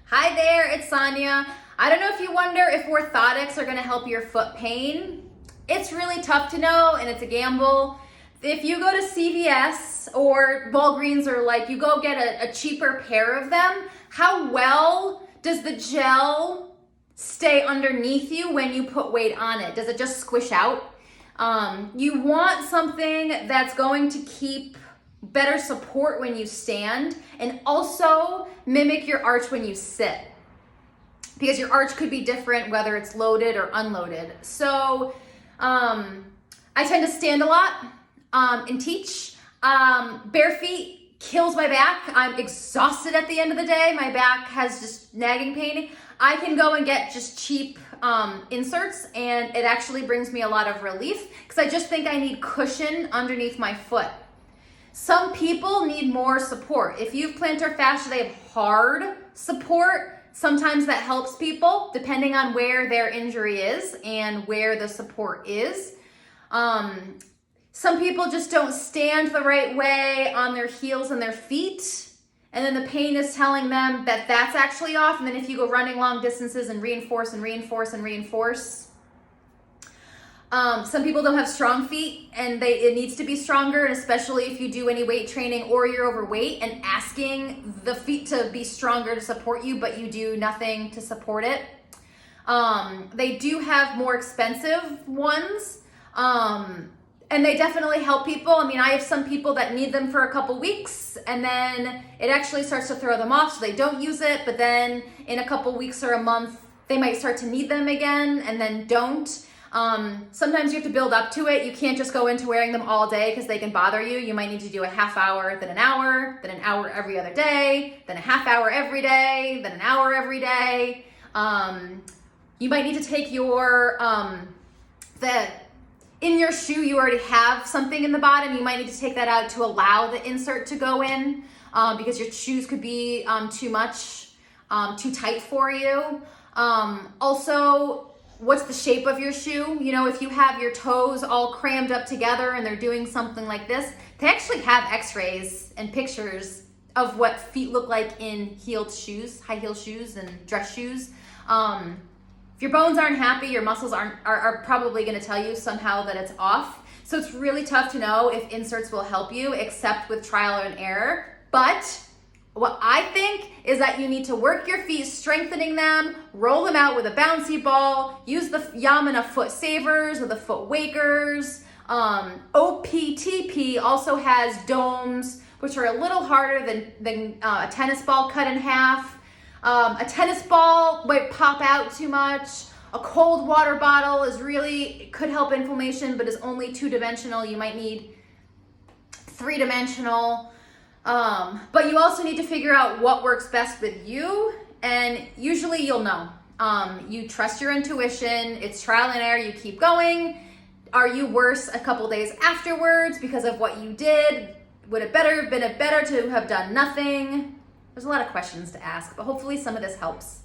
Hi there, it's Sonia. I don't know if you wonder if orthotics are gonna help your foot pain. It's really tough to know and it's a gamble. If you go to CVS or Walgreens or you go get a cheaper pair of them, how well does the gel stay underneath you when you put weight on it? Does it just squish out? You want something that's going to keep better support when you stand and also mimic your arch when you sit, because your arch could be different whether it's loaded or unloaded. So I tend to stand a lot and teach. Bare feet kills my back. I'm exhausted at the end of the day. My back has just nagging pain. I can go and get just cheap inserts and it actually brings me a lot of relief because I just think I need cushion underneath my foot. Some people need more support. If you have plantar fascia, they have hard support. Sometimes that helps people depending on where their injury is and where the support is. Some people just don't stand the right way on their heels and their feet. And then the pain is telling them that that's actually off. And then if you go running long distances and reinforce and reinforce and reinforce, some people don't have strong feet and it needs to be stronger, and especially if you do any weight training or you're overweight and asking the feet to be stronger to support you, but you do nothing to support it. They do have more expensive ones, and they definitely help people. I mean, I have some people that need them for a couple weeks and then it actually starts to throw them off, so they don't use it, but then in a couple weeks or a month, they might start to need them again and then don't. Sometimes you have to build up to it. You can't just go into wearing them all day because they can bother you. You might need to do a half hour, then an hour every other day, then a half hour every day, then an hour every day. You might need to take your, in your shoe, you already have something in the bottom. You might need to take that out to allow the insert to go in because your shoes could be too much, too tight for you. Also, what's the shape of your shoe? You know, if you have your toes all crammed up together and they're doing something like this, they actually have x-rays and pictures of what feet look like in heeled shoes, high heel shoes and dress shoes. If your bones aren't happy, your muscles are probably gonna tell you somehow that it's off. So it's really tough to know if inserts will help you except with trial and error. But what I think is that you need to work your feet, strengthening them, roll them out with a bouncy ball, use the Yamana foot savers or the foot wakers. OPTP also has domes, which are a little harder than a tennis ball cut in half. A tennis ball might pop out too much. A cold water bottle could help inflammation, but is only 2-dimensional. You might need 3-dimensional. But you also need to figure out what works best with you, and usually you'll know. You trust your intuition, it's trial and error, you keep going. Are you worse a couple days afterwards because of what you did? Would it been better to have done nothing? There's a lot of questions to ask, but hopefully some of this helps.